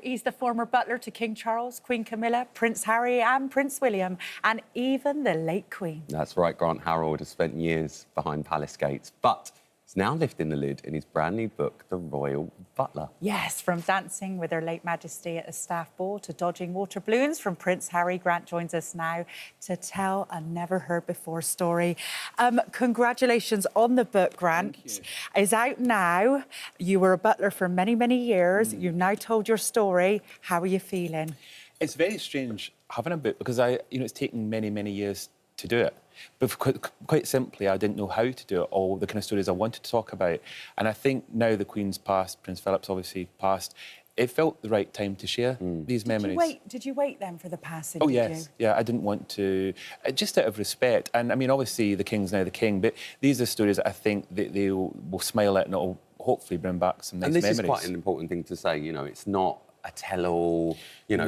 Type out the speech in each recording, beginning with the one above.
He's the former butler to King Charles, Queen Camilla, Prince Harry and Prince William, and even the late Queen. That's right, Grant Harrold has spent years behind palace gates, but he's now lifting the lid in his brand new book, The Royal Butler. Yes, from dancing with Her Late Majesty at a staff ball to dodging water balloons from Prince Harry, Grant joins us now to tell a never-heard-before story. Congratulations on the book, Grant. It's out now. You were a butler for many, many years. You've now told your story. How are you feeling? It's very strange having a book because it's taken many, many years to do it. But quite simply, I didn't know how to do it, all the kind of stories I wanted to talk about. And I think now the Queen's passed, Prince Philip's obviously passed, it felt the right time to share these memories. Did you wait then for the passing? Oh, yes. Yeah, I didn't want to, just out of respect. And, I mean, obviously, the King's now the King, but these are stories that I think that they will smile at and it'll hopefully bring back some nice memories. And this is quite an important thing to say, it's not a tell-all,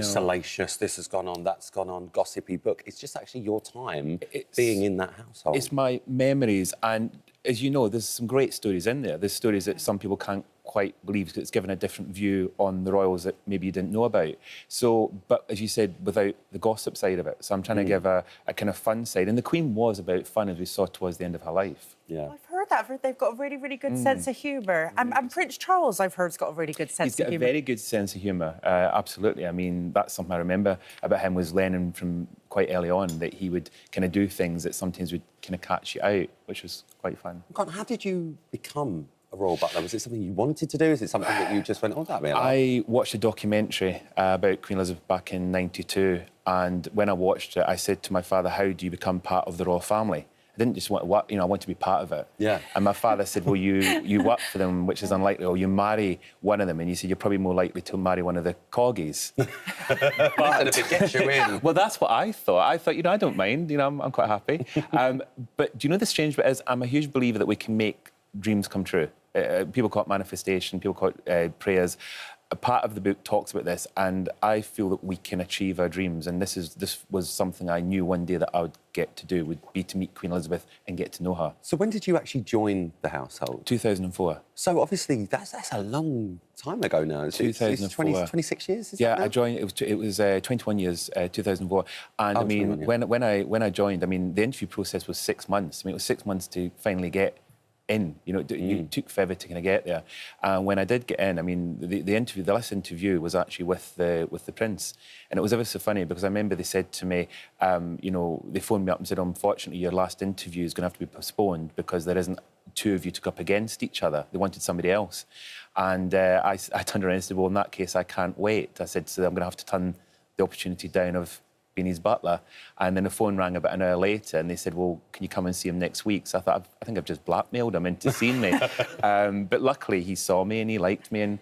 salacious, this has gone on, that's gone on, gossipy book. It's just actually your time being in that household. It's my memories, and as you know, there's some great stories in there. There's stories that some people can't quite believe because it's given a different view on the royals that maybe you didn't know about. So, but as you said, without the gossip side of it. So I'm trying to give a kind of fun side. And the Queen was about fun, as we saw towards the end of her life. Yeah. I've heard that. They've got a really, really good sense of humour. And Prince Charles, I've heard, has got a really good sense of humour. He's got a very good sense of humour, absolutely. I mean, that's something I remember about him, was learning from quite early on that he would kind of do things that sometimes would kind of catch you out, which was quite fun. God, how did you become a royal butler? Was it something you wanted to do? Is it something that you just went, oh, that'd be like? I watched a documentary about Queen Elizabeth back in '92, and when I watched it, I said to my father, how do you become part of the royal family? I didn't just want to work, I want to be part of it. Yeah. And my father said, well, you work for them, which is unlikely, or you marry one of them, and you said you're probably more likely to marry one of the corgis. But if it gets you in. Well, that's what I thought. I thought, I don't mind, I'm quite happy. But do you know the strange bit is, I'm a huge believer that we can make dreams come true. People call it manifestation, people call it prayers. A part of the book talks about this, and I feel that we can achieve our dreams. And this was something I knew one day that I would get to do, would be to meet Queen Elizabeth and get to know her. So when did you actually join the household? 2004. So obviously that's a long time ago now. It's 2004. 26 years. Is yeah, that now? I joined. It was 21 years, 2004. And I mean, when I joined, I mean, the interview process was 6 months. I mean, it was 6 months to finally get in. It took forever to kind of get there. And when I did get in, I mean, the last interview was actually with the Prince, and it was ever so funny because I remember they said to me, they phoned me up and said, unfortunately, your last interview is going to have to be postponed because there isn't two of you to go up against each other. They wanted somebody else, and I turned around and said, well, in that case, I can't wait. I said, so I'm going to have to turn the opportunity down of being his butler. And then the phone rang about an hour later and they said, well, can you come and see him next week? So I thought, I think I've just blackmailed him into seeing me. But luckily he saw me and he liked me and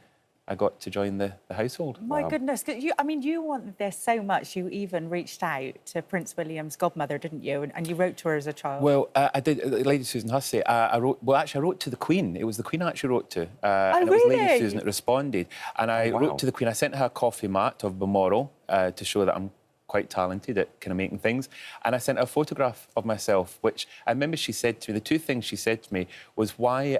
I got to join the household. My goodness, you wanted this so much, you even reached out to Prince William's godmother, didn't you? And you wrote to her as a child. Well, I did. Lady Susan Hussey, I wrote to the Queen. It was the Queen I actually wrote to. And really? It was Lady Susan that responded. And I wrote to the Queen. I sent her a coffee mat of Balmoral to show that I'm quite talented at kind of making things. And I sent her a photograph of myself, which I remember she said to me, the two things she said to me was, why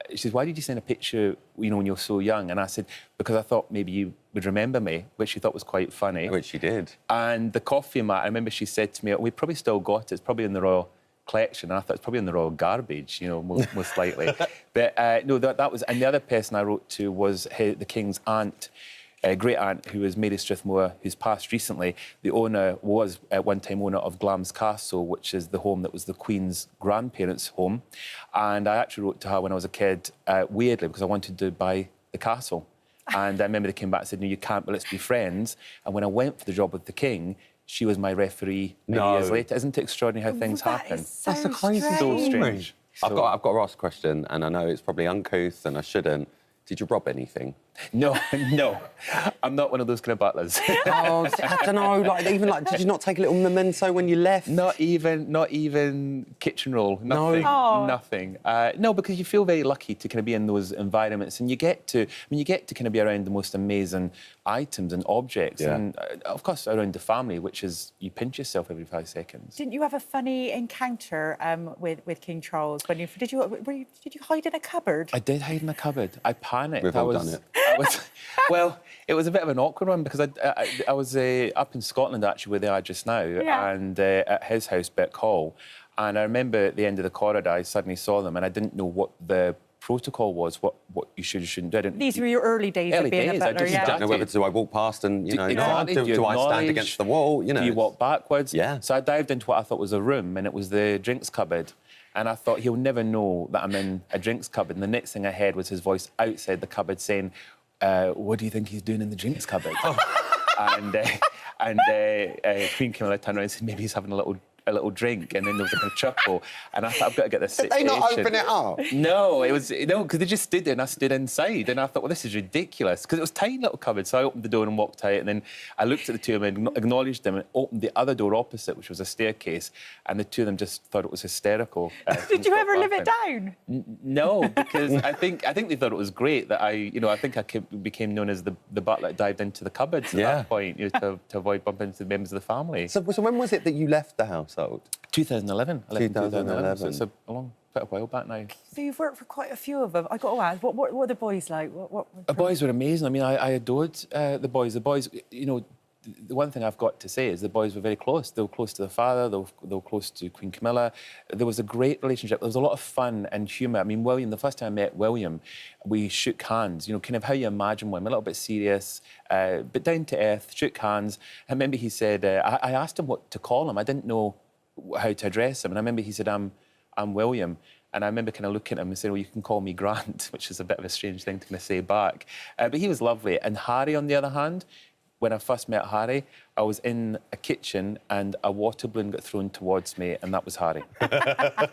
did you send a picture, when you're so young? And I said, because I thought maybe you would remember me, which she thought was quite funny. Which she did. And the coffee mat, I remember she said to me, we probably still got it, it's probably in the royal collection. And I thought it's probably in the royal garbage, most likely. But no, that was, and the other person I wrote to was the King's aunt, great aunt, who was Mary Strathmore, who's passed recently. The owner was at one time owner of Glamis Castle, which is the home that was the Queen's grandparents' home. And I actually wrote to her when I was a kid, weirdly, because I wanted to buy the castle. And I remember they came back and said, no, you can't, but let's be friends. And when I went for the job with the King, she was my referee many years later. Isn't it extraordinary how things happen? So That's a crazy So strange. I've got to ask a question, and I know it's probably uncouth and I shouldn't. Did you rob anything? No. I'm not one of those kind of butlers. Oh, I don't know. Did you not take a little memento when you left? Not even kitchen roll. Nothing. No. Nothing. No, because you feel very lucky to kind of be in those environments, and you get to kind of be around the most amazing items and objects, and of course around the family, which is you pinch yourself every 5 seconds. Didn't you have a funny encounter with King Charles when did you hide in a cupboard? I did hide in a cupboard. I panicked. We've all done it. Well, it was a bit of an awkward one because I was up in Scotland, actually, where they are just now, and at his house, Beck Hall. And I remember at the end of the corridor, I suddenly saw them and I didn't know what the protocol was, what you should or shouldn't do. These were your early days of being a butler, I don't know whether do I walk past and, do I stand against the wall, Do you walk backwards? Yeah. So I dived into what I thought was a room, and it was the drinks cupboard. And I thought, he'll never know that I'm in a drinks cupboard. And the next thing I heard was his voice outside the cupboard saying, what do you think he's doing in the drinks cupboard? And Queen Camilla turned around and said, maybe he's having a little drink, and then there was like a chuckle, and I thought, I've got to get this situation. Did they not open it up? No, because they just stood there, and I stood inside, and I thought, well, this is ridiculous, because it was a tiny little cupboard. So I opened the door and walked out, and then I looked at the two of them and acknowledged them, and opened the other door opposite, which was a staircase, and the two of them just thought it was hysterical. Did you ever live it down? No, because I think they thought it was great that I think I became known as the butler that dived into the cupboards at that point, to avoid bumping into the members of the family. So when was it that you left the household? 2011. I left in 2011. So it's a long bit of while back now. So you've worked for quite a few of them. I got to ask, what were the boys like? The boys were amazing. I mean, I adored the boys. The boys, the one thing I've got to say is the boys were very close. They were close to the father. They were close to Queen Camilla. There was a great relationship. There was a lot of fun and humour. I mean, William, the first time I met William, we shook hands. Kind of how you imagine one, a little bit serious, but down to earth, shook hands. I remember he said, I asked him what to call him. I didn't know how to address him. And I remember he said, I'm William. And I remember kind of looking at him and saying, well, you can call me Grant, which is a bit of a strange thing to kind of say back. But he was lovely. And Harry, on the other hand, when I first met Harry, I was in a kitchen and a water balloon got thrown towards me, and that was Harry. So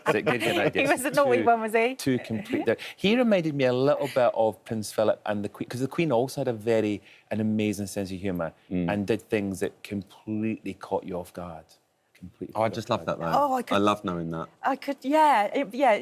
it gave you an idea. He was a naughty one, was he? Two complete... He reminded me a little bit of Prince Philip and the Queen, because the Queen also had an amazing sense of humour and did things that completely caught you off guard. Oh, I just love that, though. I love knowing that.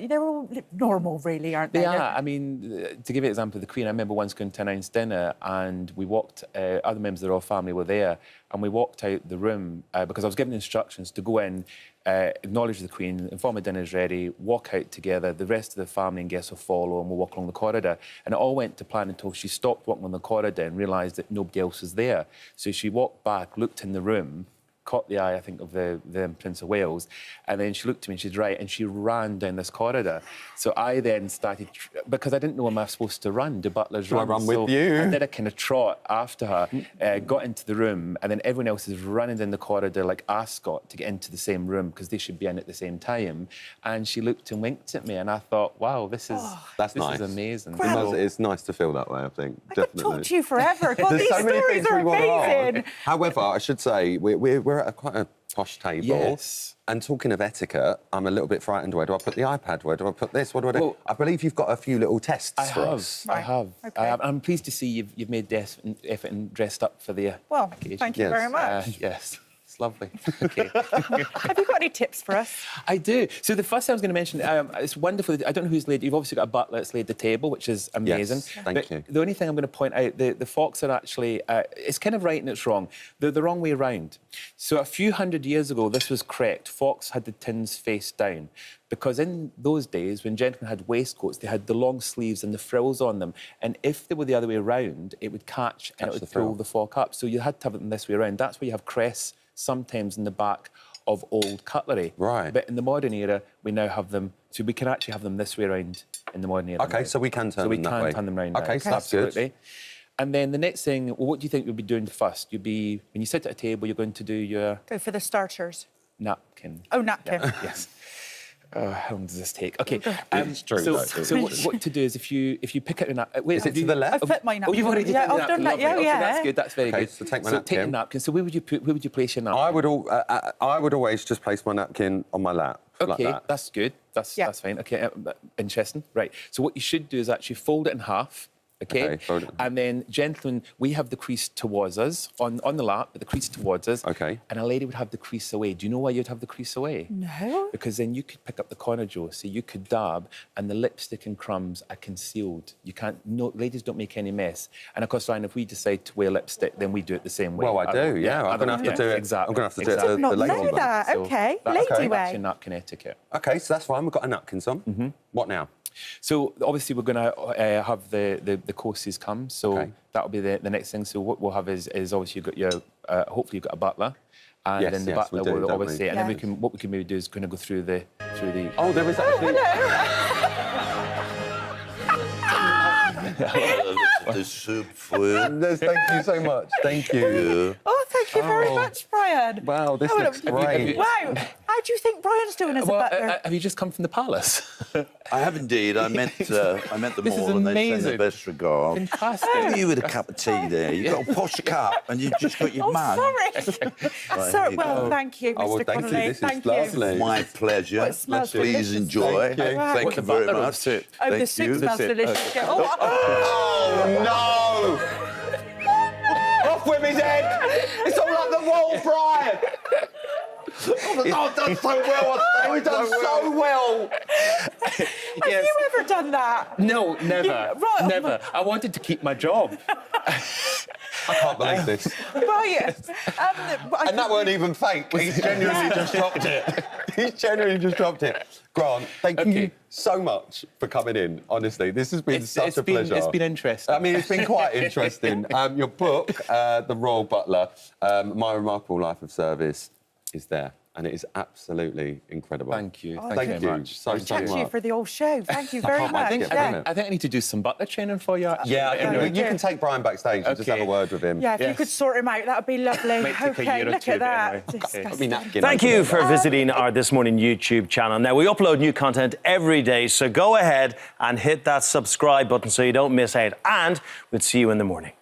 They're all normal, really, aren't they? They are. I mean, to give you an example of the Queen, I remember once going to a nice dinner and we walked, other members of the royal family were there, and we walked out the room because I was given instructions to go in, acknowledge the Queen, inform her dinner's ready, walk out together, the rest of the family and guests will follow, and we'll walk along the corridor. And it all went to plan until she stopped walking on the corridor and realised that nobody else was there. So she walked back, looked in the room, caught the eye, I think, of the Prince of Wales, and then she looked at me and she's right, and she ran down this corridor. So I then started, because I didn't know, am I supposed to run? Do butlers run? I run with you? I did a kind of trot after her, got into the room, and then everyone else is running down the corridor like ascot to get into the same room because they should be in at the same time. And she looked and winked at me, and I thought, wow, this is amazing. Well, it's nice to feel that way, I think. I could talk to you forever. God, these stories are amazing. However, I should say, we're at quite a posh table. Yes. And talking of etiquette, I'm a little bit frightened. Where do I put the iPad? Where do I put this? What do I do? Well, I believe you've got a few little tests for us. I have. Okay. I'm pleased to see you've made the effort and dressed up for the occasion. Thank you very much. Yes. It's lovely. Okay. Have you got any tips for us? I do. So the first thing I was going to mention, it's wonderful. I don't know who's laid. You've obviously got a butler that's laid the table, which is amazing. Yes, thank you. The only thing I'm going to point out, the forks are actually, it's kind of right and it's wrong. They're the wrong way around. So a few hundred years ago, this was correct. Forks had the tins face down. Because in those days, when gentlemen had waistcoats, they had the long sleeves and the frills on them. And if they were the other way around, it would catch and it would pull the fork up. So you had to have it this way around. That's why you have crest sometimes in the back of old cutlery. Right. But in the modern era, we now have them, so we can actually have them this way around in the modern era. OK, now. so we can turn them that way. So we can turn them round now. OK, so that's good. And then the next thing, well, what do you think you'll be doing first? When you sit at a table, you're going to do your... Go for the starters. Napkin. Oh, napkin. Yeah. Yes. How long does this take? OK. It's true. So what to do is if you pick out a napkin... Wait, is it to the left? I've put my napkin. Oh, you've already done I've done that. Okay, that's good. That's very good. So take my napkin. Take your napkin. So where would you place your napkin? I would always just place my napkin on my lap. OK, like that. that's good. That's fine. OK, interesting. Right. So what you should do is actually fold it in half. OK, and then, gentlemen, we have the crease towards us, on the lap, but the crease towards us. OK. And a lady would have the crease away. Do you know why you'd have the crease away? No. Because then you could pick up the corner, Joe, so you could dab, and the lipstick and crumbs are concealed. You can't, no, ladies don't make any mess. And of course, Ryan, if we decide to wear lipstick, then we do it the same way. Well, I do, yeah. I'm going to have to do it. Exactly. I'm going to have to do it the lady way. I did not know that. OK, lady way. That's your napkin etiquette. OK, so that's fine. We've got our napkins on. What now? So obviously we're going to have the courses come. So that'll be the next thing. So what we'll have is obviously you've got your hopefully you've got a butler. And then the butler will obviously, and then what we can maybe do is kind of go through the. Oh, there is actually. The soup for you. Thank you so much. Thank you. Oh, thank you very much, Brian. Wow, this looks great. Wow. How do you think Brian's doing as a butler? Have you just come from the palace? I have indeed. I met them all, and they send their best regards. Fantastic. Maybe you with a cup of tea there. You've got a posh cup, and you've just got your mug. Sorry. Well, thank you, Mr. Connolly. This is lovely. My pleasure. It smells Please delicious. enjoy. Thank you very much. Oh, the soup smells delicious. Oh, no! Off with his head! It's all like the wall, Brian! Oh, I've done so well. We've done so well. Have you ever done that? No, never. Never. I wanted to keep my job. I can't believe this. Brian. And that weren't even fake. He's genuinely just dropped it. He's genuinely just dropped it. Grant, thank you so much for coming in. Honestly, this has been such a pleasure. It's been interesting. I mean, it's been quite interesting. Your book, The Royal Butler, My Remarkable Life of Service, is there. And it is absolutely incredible. Thank you. Oh, thank you very much. So Thank you for the old show. Thank you very much. I think I need to do some butler training for you. Yeah, you can take Brian backstage and just have a word with him. Yeah, if you could sort him out, that would be lovely. Okay, look at that. Thank you for visiting our This Morning YouTube channel. Now, we upload new content every day, so go ahead and hit that subscribe button so you don't miss out. And we'll see you in the morning.